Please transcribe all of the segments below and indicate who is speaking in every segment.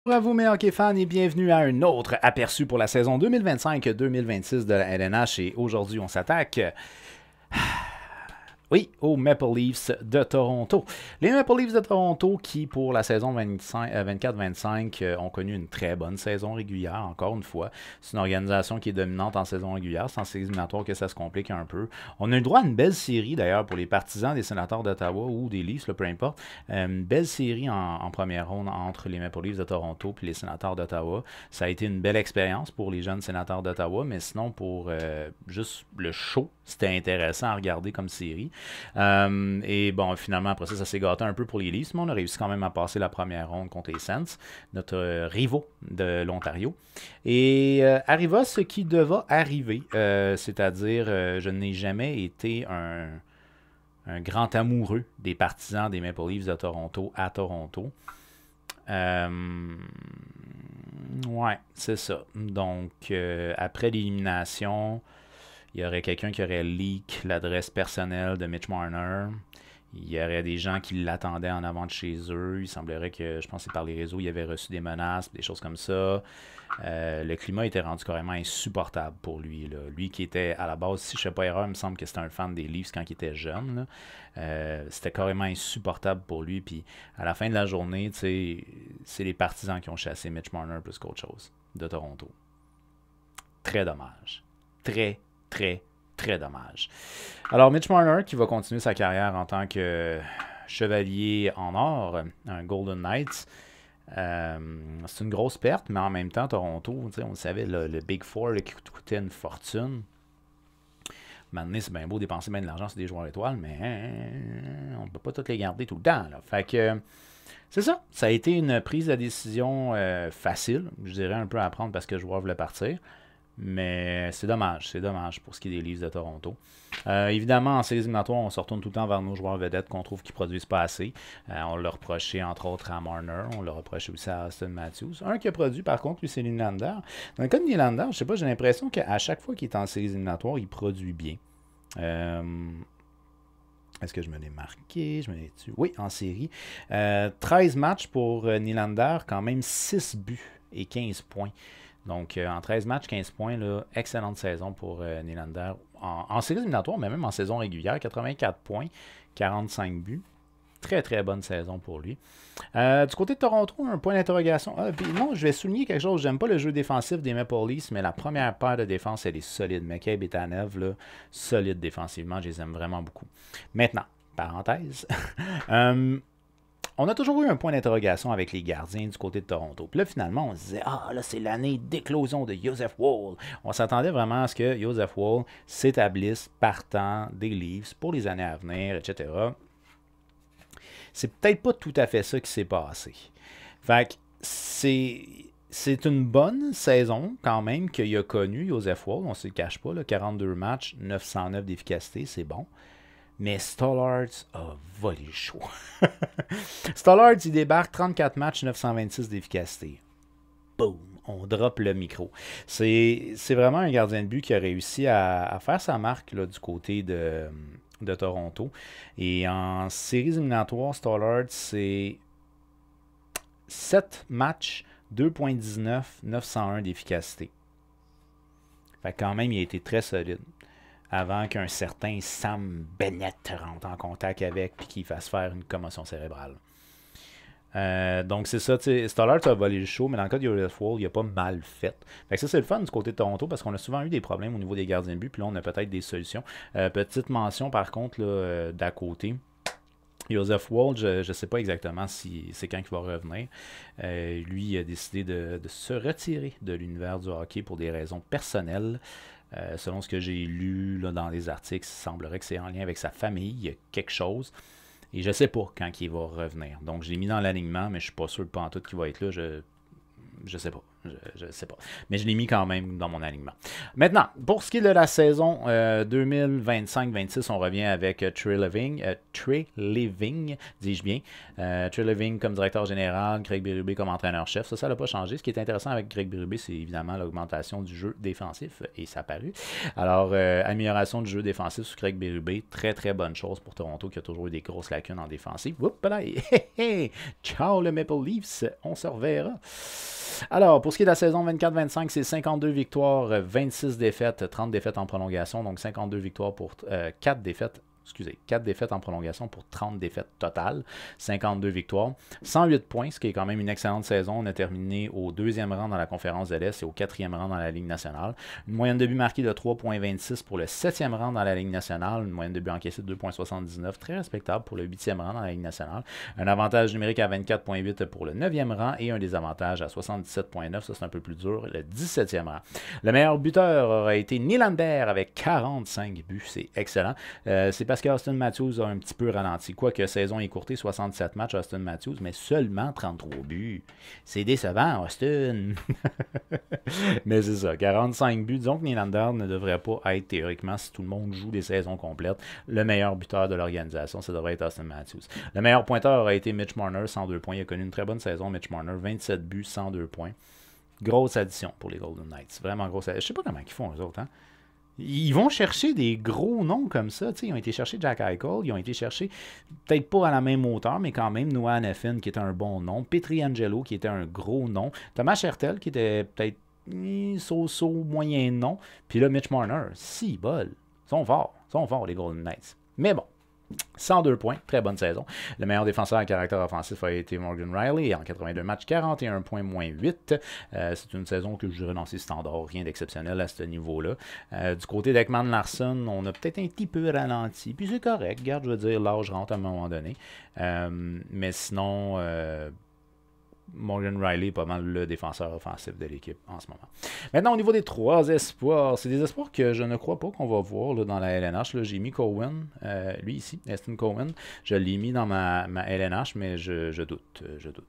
Speaker 1: Bonjour à vous, mes hockey fans, et bienvenue à un autre aperçu pour la saison 2025-2026 de la LNH. Et aujourd'hui, on s'attaque oui, aux Maple Leafs de Toronto. Les Maple Leafs de Toronto qui, pour la saison 24-25, ont connu une très bonne saison régulière, encore une fois. C'est une organisation qui est dominante en saison régulière. C'est en séries éliminatoires que ça se complique un peu. On a eu droit à une belle série, d'ailleurs, pour les partisans des Sénateurs d'Ottawa ou des Leafs, là, peu importe. Une belle série en première ronde entre les Maple Leafs de Toronto et les Sénateurs d'Ottawa. Ça a été une belle expérience pour les jeunes Sénateurs d'Ottawa, mais sinon, pour juste le show, c'était intéressant à regarder comme série. Et bon, finalement, après ça s'est gâté un peu pour les Leafs, mais on a réussi quand même à passer la première ronde contre les Sens, notre rivaux de l'Ontario. Et arriva ce qui devait arriver, c'est-à-dire, je n'ai jamais été un grand amoureux des partisans des Maple Leafs de Toronto à Toronto. Ouais, c'est ça. Donc, après l'élimination, il y aurait quelqu'un qui aurait leak l'adresse personnelle de Mitch Marner. Il y aurait des gens qui l'attendaient en avant de chez eux. Il semblerait que, je pense que par les réseaux, il avait reçu des menaces, des choses comme ça. Le climat était rendu carrément insupportable pour lui, là. Lui qui était, à la base, si je ne fais pas erreur, il me semble que c'était un fan des Leafs quand il était jeune. C'était carrément insupportable pour lui. Puis à la fin de la journée, c'est les partisans qui ont chassé Mitch Marner plus qu'autre chose de Toronto. Très dommage. Très, très, très dommage. Alors, Mitch Marner, qui va continuer sa carrière en tant que chevalier en or, un Golden Knights, c'est une grosse perte, mais en même temps, Toronto, on le savait, le Big Four là, qui coûtait une fortune. Maintenant, c'est bien beau dépenser bien de l'argent sur des joueurs étoiles, mais on ne peut pas tous les garder tout le temps. Là. Fait que c'est ça. Ça a été une prise de décision facile, je dirais un peu à prendre parce que le joueur voulait partir. Mais c'est dommage pour ce qui est des Leafs de Toronto. Évidemment, en séries éliminatoires, on se retourne tout le temps vers nos joueurs vedettes qu'on trouve qu'ils produisent pas assez. On l'a reproché entre autres à Marner, on l'a reproché aussi à Austin Matthews. Un qui a produit par contre, lui, c'est Nylander. Dans le cas de Nylander, je sais pas, j'ai l'impression qu'à chaque fois qu'il est en séries éliminatoires, il produit bien. Est-ce que je me l'ai marqué? Je me l'ai tué. Oui, en série. 13 matchs pour Nylander, quand même 6 buts et 15 points. Donc, en 13 matchs, 15 points, là, excellente saison pour Nylander. En séries éliminatoires, mais même en saison régulière, 84 points, 45 buts. Très, très bonne saison pour lui. Du côté de Toronto, un point d'interrogation. Non, je vais souligner quelque chose. J'aime pas le jeu défensif des Maple Leafs, mais la première paire de défense, elle est solide. McCabe et Tanev, là, solide défensivement. Je les aime vraiment beaucoup. Maintenant, parenthèse. On a toujours eu un point d'interrogation avec les gardiens du côté de Toronto. Puis là, finalement, on se disait, là, c'est l'année d'éclosion de Joseph Woll. On s'attendait vraiment à ce que Joseph Woll s'établisse partant des Leafs pour les années à venir, etc. C'est peut-être pas tout à fait ça qui s'est passé. Fait que c'est une bonne saison quand même qu'il a connu Joseph Woll. On ne se le cache pas, là, 42 matchs, 909 d'efficacité, c'est bon. Mais Stollards a volé le show. Stollards, il débarque 34 matchs, 926 d'efficacité. Boum! On drop le micro. C'est vraiment un gardien de but qui a réussi à faire sa marque là, du côté de Toronto. Et en séries éliminatoires, Stollards, c'est 7 matchs, 2.19, 901 d'efficacité. Fait que quand même, il a été très solide avant qu'un certain Sam Bennett rentre en contact avec et qu'il fasse faire une commotion cérébrale. Donc c'est ça, Stollard a volé le show, mais dans le cas de Joseph Woll, il a pas mal fait. Fait que ça c'est le fun du côté de Toronto parce qu'on a souvent eu des problèmes au niveau des gardiens de but, puis là on a peut-être des solutions. Petite mention par contre là, d'à côté. Joseph Woll, je ne sais pas exactement si c'est quand il va revenir. Lui, il a décidé de se retirer de l'univers du hockey pour des raisons personnelles. Selon ce que j'ai lu là, dans les articles, il semblerait que c'est en lien avec sa famille, il y a quelque chose. Et je ne sais pas quand il va revenir. Donc, je l'ai mis dans l'alignement, mais je ne suis pas sûr pas en tout qu'il va être là. Je sais pas. Je sais pas. Mais je l'ai mis quand même dans mon alignement. Maintenant, pour ce qui est de la saison 2025-26, on revient avec Trey Living, dis-je bien. Trey Living comme directeur général, Craig Berube comme entraîneur-chef. Ça n'a pas changé. Ce qui est intéressant avec Craig Berube, c'est évidemment l'augmentation du jeu défensif, et ça a paru. Alors, amélioration du jeu défensif sur Craig Berube, très très bonne chose pour Toronto qui a toujours eu des grosses lacunes en défensive. Oups, là, ciao le Maple Leafs, on se reverra. Alors, pour ce qui est de la saison 24-25, c'est 52 victoires, 26 défaites, 30 défaites en prolongation, donc 52 victoires pour 4 défaites. 4 défaites en prolongation pour 30 défaites totales, 52 victoires, 108 points, ce qui est quand même une excellente saison. On a terminé au 2e rang dans la conférence de l'Est et au 4e rang dans la Ligue nationale. Une moyenne de but marquée de 3,26 pour le 7e rang dans la Ligue nationale, une moyenne de but encaissée de 2,79, très respectable pour le 8e rang dans la Ligue nationale. Un avantage numérique à 24,8 pour le 9e rang et un désavantage à 77,9, ça c'est un peu plus dur, le 17e rang. Le meilleur buteur aura été Nylander avec 45 buts, c'est excellent. C'est parce qu'Austin Matthews a un petit peu ralenti. Quoique saison écourtée, 67 matchs Austin Matthews, mais seulement 33 buts. C'est décevant, Austin. Mais c'est ça, 45 buts. Disons que Nylander ne devrait pas être, théoriquement, si tout le monde joue des saisons complètes, le meilleur buteur de l'organisation. Ça devrait être Austin Matthews. Le meilleur pointeur aurait été Mitch Marner, 102 points. Il a connu une très bonne saison, Mitch Marner, 27 buts, 102 points. Grosse addition pour les Golden Knights. Vraiment grosse addition. Je sais pas comment ils font, eux autres, hein? Ils vont chercher des gros noms comme ça. Ils ont été chercher Jack Eichel, ils ont été chercher, peut-être pas à la même hauteur, mais quand même Noah Hanifin qui était un bon nom, Pietrangelo qui était un gros nom, Thomas Hertel qui était peut-être so-so moyen nom, puis là Mitch Marner, si bol, ils sont forts les Golden Knights. Mais bon. 102 points, très bonne saison. Le meilleur défenseur à caractère offensif a été Morgan Riley, en 82 matchs, 41 points moins 8. C'est une saison que je dirais dans ses standards, rien d'exceptionnel à ce niveau-là. Du côté d'Ekman Larsson, on a peut-être un petit peu ralenti, puis c'est correct, regarde, je veux dire, l'âge rentre à un moment donné. Mais sinon... Morgan Riley est pas mal le défenseur offensif de l'équipe en ce moment. Maintenant, au niveau des 3 espoirs, c'est des espoirs que je ne crois pas qu'on va voir là, dans la LNH. Là, j'ai mis Cohen, lui ici, Easton Cohen. Je l'ai mis dans ma LNH, mais je doute.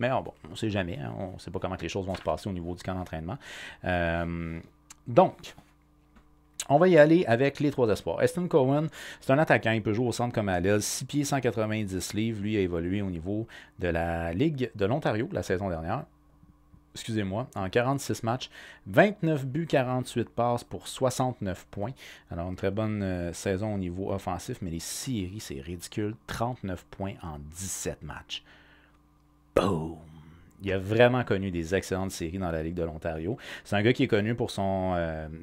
Speaker 1: Mais bon, on ne sait jamais. Hein, on ne sait pas comment les choses vont se passer au niveau du camp d'entraînement. Donc... On va y aller avec les 3 espoirs. Easton Cohen, c'est un attaquant, il peut jouer au centre comme à l'aile, 6 pieds, 190 livres. Lui a évolué au niveau de la Ligue de l'Ontario la saison dernière. Excusez-moi, en 46 matchs, 29 buts, 48 passes pour 69 points. Alors, une très bonne saison au niveau offensif, mais les séries, c'est ridicule. 39 points en 17 matchs. Boom! Il a vraiment connu des excellentes séries dans la Ligue de l'Ontario. C'est un gars qui est connu pour son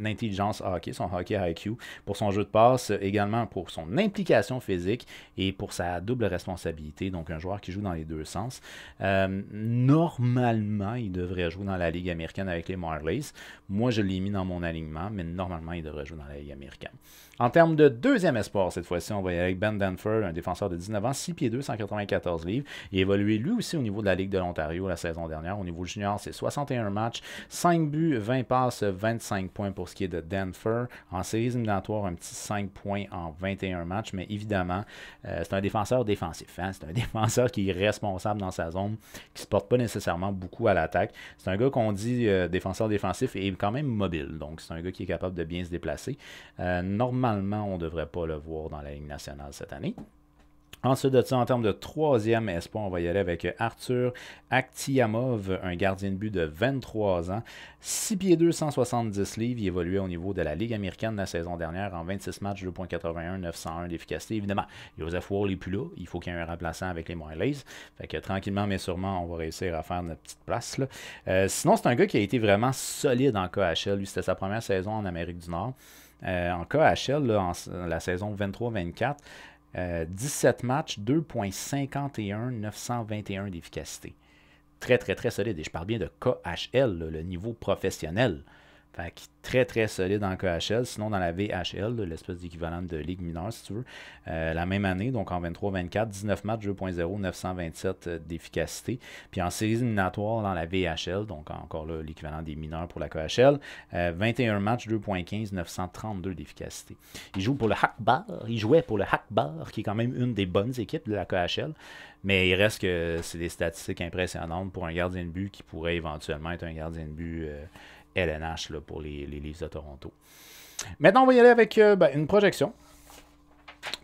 Speaker 1: intelligence hockey, son hockey IQ, pour son jeu de passe, également pour son implication physique et pour sa double responsabilité. Donc, un joueur qui joue dans les deux sens. Normalement, il devrait jouer dans la Ligue américaine avec les Marlies. Moi, je l'ai mis dans mon alignement, mais normalement, il devrait jouer dans la Ligue américaine. En termes de deuxième espoir, cette fois-ci, on va y aller avec Ben Danford, un défenseur de 19 ans, 6 pieds 2, 194 livres. Il a évolué lui aussi au niveau de la Ligue de l'Ontario la saison dernière. Au niveau junior, c'est 61 matchs, 5 buts, 20 passes, 25 points pour ce qui est de Danford. En séries éliminatoires, un petit 5 points en 21 matchs, mais évidemment, c'est un défenseur défensif. Hein? C'est un défenseur qui est responsable dans sa zone, qui ne se porte pas nécessairement beaucoup à l'attaque. C'est un gars qu'on dit défenseur défensif et quand même mobile. Donc, c'est un gars qui est capable de bien se déplacer. Normalement, on ne devrait pas le voir dans la Ligue nationale cette année. Ensuite de ça, en termes de troisième espoir, on va y aller avec Arthur Akhtiamov, un gardien de but de 23 ans, 6 pieds 2, 170 livres. Il évoluait au niveau de la Ligue américaine la saison dernière en 26 matchs, 2,81, 901 d'efficacité. Évidemment, Joseph Woll n'est plus là. Il faut qu'il y ait un remplaçant avec les Marlies. Fait que tranquillement, mais sûrement, on va réussir à faire notre petite place. Là. Sinon, c'est un gars qui a été vraiment solide en KHL. Lui, c'était sa première saison en Amérique du Nord. En KHL, là, en la saison 23-24, 17 matchs, 2,51, 921 d'efficacité. Très, très, très solide. Et je parle bien de KHL, là, le niveau professionnel. Fait que très très solide en KHL. Sinon, dans la VHL, l'espèce d'équivalent de Ligue mineure, si tu veux, la même année, donc en 23-24, 19 matchs, 2.0, 927 d'efficacité. Puis en séries éliminatoires dans la VHL, donc encore là, l'équivalent des mineurs pour la KHL, 21 matchs, 2.15, 932 d'efficacité. Il jouait pour le Hackbar, qui est quand même une des bonnes équipes de la KHL. Mais il reste que c'est des statistiques impressionnantes pour un gardien de but qui pourrait éventuellement être un gardien de but LNH là, pour les Leafs de Toronto. Maintenant, on va y aller avec une projection.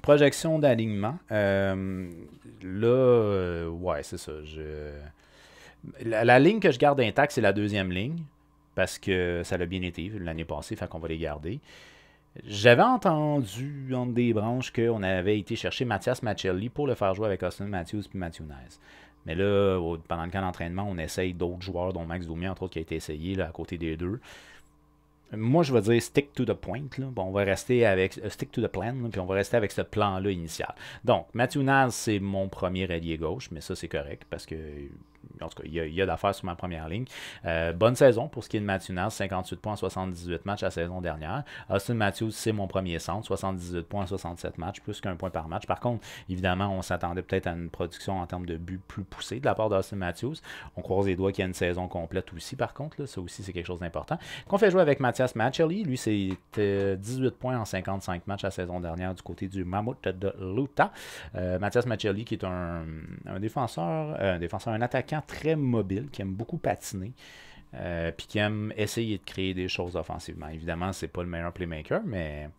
Speaker 1: Projection d'alignement. Ouais, c'est ça. La ligne que je garde intacte, c'est la deuxième ligne. Parce que ça l'a bien été l'année passée, fait qu'on va les garder. J'avais entendu entre des branches qu'on avait été chercher Mathias Maccelli pour le faire jouer avec Austin Matthews et Matthew Nice. Mais là, pendant le camp d'entraînement, on essaye d'autres joueurs, dont Max Domi, entre autres, qui a été essayé là, à côté des deux. Moi, je vais dire stick to the point. Là. Bon, on va rester avec stick to the plan, là, puis on va rester avec ce plan-là initial. Donc, Matthew Nice, c'est mon premier allié gauche, mais ça, c'est correct parce que. En tout cas, il y a d'affaires sur ma première ligne. Bonne saison pour ce qui est de Matthew Nice, 58 points en 78 matchs la saison dernière. Austin Matthews, c'est mon premier centre, 78 points en 67 matchs, plus qu'un point par match. Par contre, évidemment, on s'attendait peut-être à une production en termes de buts plus poussée de la part d'Austin Matthews. On croise les doigts qu'il y a une saison complète aussi, par contre. Là, ça aussi, c'est quelque chose d'important. Qu'on fait jouer avec Mathias Maccelli. Lui, c'est 18 points en 55 matchs la saison dernière du côté du Mammoth de l'Utah. Mathias Maccelli, qui est un défenseur, un attaquant très mobile, qui aime beaucoup patiner, puis qui aime essayer de créer des choses offensivement. Évidemment, c'est pas le meilleur playmaker, mais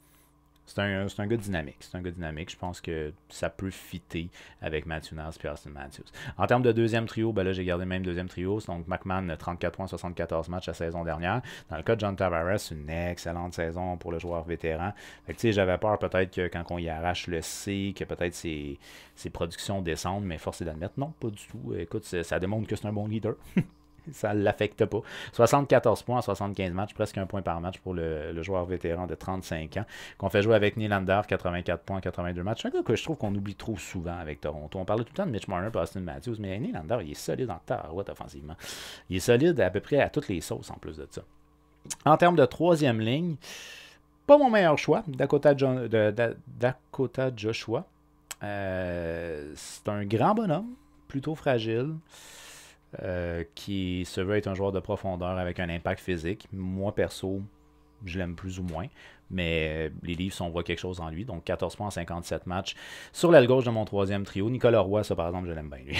Speaker 1: c'est un gars dynamique. C'est un gars dynamique. Je pense que ça peut fitter avec Matthew Nice et Austin Matthews. En termes de deuxième trio, ben là, j'ai gardé le même deuxième trio. Donc, McMahon, 34 points, 74 matchs la saison dernière. Dans le cas de John Tavares, une excellente saison pour le joueur vétéran. Fait que, tu sais, j'avais peur peut-être que quand on y arrache le C, que peut-être ses productions descendent, mais force est d'admettre, non, pas du tout. Écoute, ça démontre que c'est un bon leader. Ça ne l'affecte pas. 74 points en 75 matchs, presque un point par match pour le joueur vétéran de 35 ans. Qu'on fait jouer avec Nylander, 84 points en 82 matchs. C'est un gars que je trouve qu'on oublie trop souvent avec Toronto. On parlait tout le temps de Mitch Marner et Austin Matthews, mais Nylander, il est solide en tabarouette offensivement. Il est solide à peu près à toutes les sauces en plus de ça. En termes de troisième ligne, pas mon meilleur choix, Dakota Joshua. C'est un grand bonhomme, plutôt fragile. Qui se veut être un joueur de profondeur avec un impact physique. Moi, perso, je l'aime plus ou moins. Mais les Leafs, on voit quelque chose en lui. Donc, 14 points en 57 matchs. Sur l'aile gauche de mon troisième trio, Nicolas Roy, ça par exemple, je l'aime bien lui.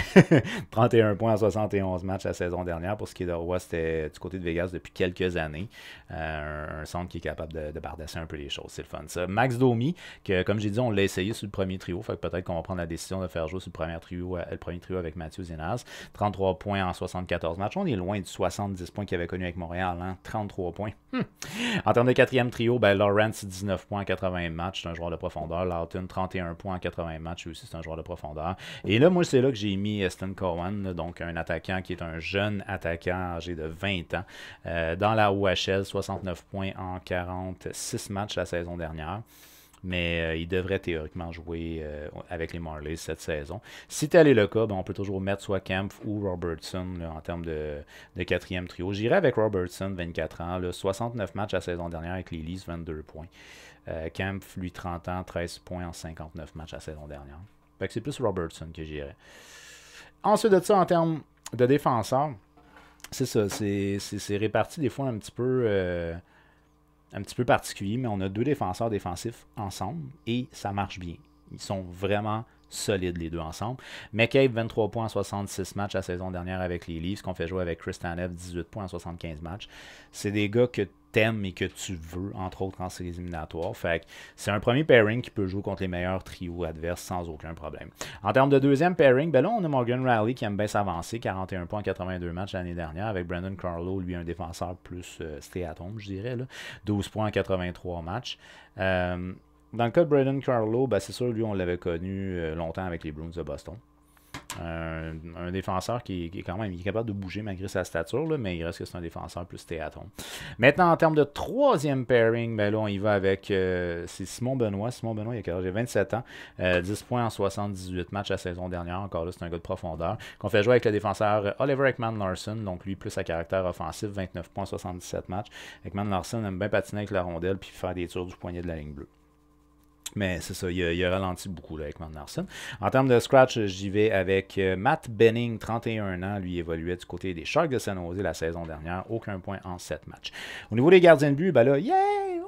Speaker 1: 31 points en 71 matchs la saison dernière. Pour ce qui est de Roy, c'était du côté de Vegas depuis quelques années. Un centre qui est capable de bardasser un peu les choses. C'est le fun, ça. Max Domi, que comme j'ai dit, on l'a essayé sur le premier trio. Fait que peut-être qu'on va prendre la décision de faire jouer sur le premier trio avec Mathieu Zinaz. 33 points en 74 matchs. On est loin du 70 points qu'il avait connu avec Montréal. Hein? 33 points. En termes de quatrième trio, ben, Lawrence, 19 points en 80 matchs, c'est un joueur de profondeur. Lawton, 31 points en 80 matchs, aussi, c'est un joueur de profondeur. Et là, moi, c'est là que j'ai mis Stan Cohen, là, donc un attaquant qui est un jeune attaquant âgé de 20 ans. Dans la OHL, 69 points en 46 matchs la saison dernière. Mais il devrait théoriquement jouer avec les Marlies cette saison. Si tel est le cas, ben, on peut toujours mettre soit Kampf ou Robertson là, en termes de quatrième trio. J'irai avec Robertson, 24 ans, là, 69 matchs la saison dernière avec les Leafs, 22 points. Kampf, lui, 30 ans, 13 points en 59 matchs la saison dernière. Fait que c'est plus Robertson que j'irai. Ensuite de ça, en termes de défenseurs, c'est ça, c'est réparti des fois un petit peu particulier, mais on a deux défenseurs défensifs ensemble et ça marche bien. Ils sont vraiment solides les deux ensemble. McCabe, 23 points en 66 matchs la saison dernière avec les Leafs, qu'on fait jouer avec Chris Tanev, 18 points en 75 matchs. C'est des gars que t'aimes et que tu veux, entre autres en séries éliminatoires. Fait que c'est un premier pairing qui peut jouer contre les meilleurs trios adverses sans aucun problème. En termes de deuxième pairing, ben là, on a Morgan Rielly qui aime bien s'avancer, 41 points en 82 matchs l'année dernière, avec Brandon Carlo, lui un défenseur plus stay-at-home, je dirais, là, 12 points en 83 matchs. Dans le cas de Brandon Carlo, ben c'est sûr, lui, on l'avait connu longtemps avec les Bruins de Boston. Un défenseur qui est quand même capable de bouger malgré sa stature, là, mais il reste que c'est un défenseur plus théâtron. Maintenant, en termes de troisième pairing, ben là, on y va avec c'est Simon Benoît. Simon Benoît, il a quel âge? J'ai 27 ans. 10 points en 78 matchs la saison dernière. Encore là, c'est un gars de profondeur. Qu'on fait jouer avec le défenseur Oliver Ekman-Larsson. Donc, lui, plus à caractère offensif, 29 points en 77 matchs. Ekman-Larsson aime bien patiner avec la rondelle puis faire des tours du poignet de la ligne bleue. Mais c'est ça, il a ralenti beaucoup là, avec Ekman Larsson. En termes de scratch, j'y vais avec Matt Benning, 31 ans. Lui évoluait du côté des Sharks de San Jose la saison dernière. Aucun point en 7 matchs. Au niveau des gardiens de but, ben là,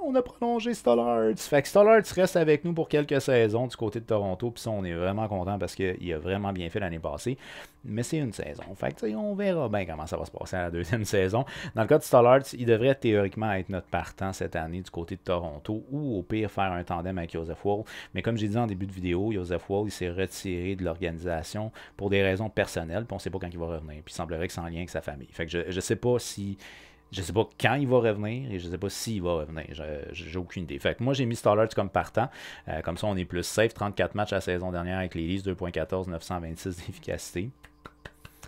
Speaker 1: on a prolongé Stollards. Fait que Stollards reste avec nous pour quelques saisons du côté de Toronto. Puis ça, on est vraiment content parce qu'il a vraiment bien fait l'année passée. Mais c'est une saison. Fait que on verra bien comment ça va se passer à la deuxième saison. Dans le cas de Stollards, il devrait théoriquement être notre partant cette année du côté de Toronto ou au pire faire un tandem avec Joseph Woll. Mais comme j'ai dit en début de vidéo, Joseph Woll, il s'est retiré de l'organisation pour des raisons personnelles, puis on ne sait pas quand il va revenir. Puis il semblerait que c'est en lien avec sa famille. Fait que je ne sais pas si... Je sais pas quand il va revenir et je sais pas s'il va revenir. J'ai aucune idée. Fait que moi, j'ai mis Stollards comme partant. Comme ça, on est plus safe. 34 matchs la saison dernière avec les Leafs, 2.14, 926 d'efficacité.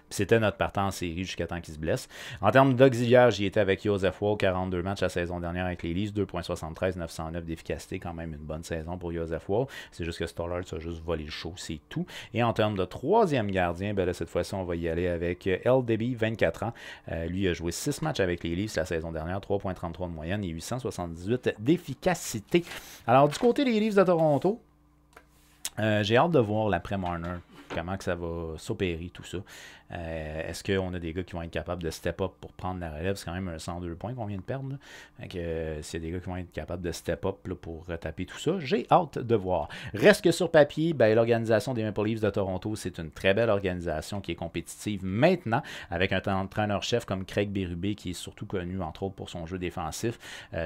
Speaker 1: C'était notre partant en série jusqu'à temps qu'il se blesse. En termes d'auxiliaire, j'y étais avec Joseph Woll, 42 matchs la saison dernière avec les Leafs, 2.73, 909 d'efficacité, quand même une bonne saison pour Joseph Woll. C'est juste que Stollards a juste volé le show, c'est tout. Et en termes de troisième gardien, ben là, cette fois-ci, on va y aller avec LDB, 24 ans. Lui a joué 6 matchs avec les Leafs la saison dernière, 3.33 de moyenne et 878 d'efficacité. Alors, du côté des Leafs de Toronto, j'ai hâte de voir l'après-Marner. Comment que ça va s'opérer, tout ça. Est-ce qu'on a des gars qui vont être capables de step up pour prendre la relève? C'est quand même un 102 points qu'on vient de perdre. Donc, s'il y a des gars qui vont être capables de step up là, pour retaper tout ça, j'ai hâte de voir. Reste que sur papier, ben, l'organisation des Maple Leafs de Toronto, c'est une très belle organisation qui est compétitive maintenant, avec un entraîneur-chef comme Craig Berube, qui est surtout connu, entre autres, pour son jeu défensif.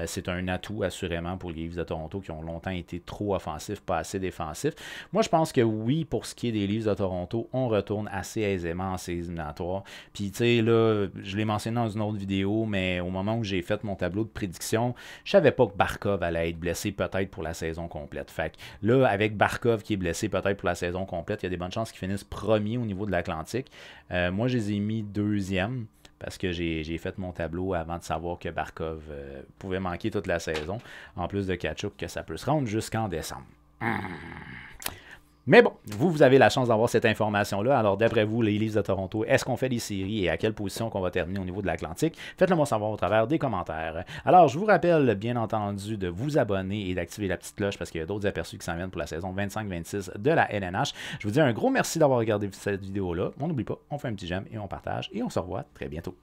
Speaker 1: C'est un atout, assurément, pour les Leafs de Toronto, qui ont longtemps été trop offensifs, pas assez défensifs. Moi, je pense que oui, pour ce qui est des Leafs de Toronto, on retourne assez aisément en séries éliminatoires. Puis, tu sais, là, je l'ai mentionné dans une autre vidéo, mais au moment où j'ai fait mon tableau de prédiction, je savais pas que Barkov allait être blessé peut-être pour la saison complète. Fait que là, avec Barkov qui est blessé peut-être pour la saison complète, il y a des bonnes chances qu'ils finissent premier au niveau de l'Atlantique. Moi, je les ai mis deuxième. Parce que j'ai fait mon tableau avant de savoir que Barkov pouvait manquer toute la saison. En plus de Tkachuk, que ça peut se rendre jusqu'en décembre. Mais bon, vous avez la chance d'avoir cette information-là. Alors, d'après vous, les Leafs de Toronto, est-ce qu'on fait des séries et à quelle position qu'on va terminer au niveau de l'Atlantique? Faites-le moi savoir au travers des commentaires. Alors, je vous rappelle, bien entendu, de vous abonner et d'activer la petite cloche parce qu'il y a d'autres aperçus qui s'en viennent pour la saison 25-26 de la LNH. Je vous dis un gros merci d'avoir regardé cette vidéo-là. On n'oublie pas, on fait un petit j'aime et on partage et on se revoit très bientôt.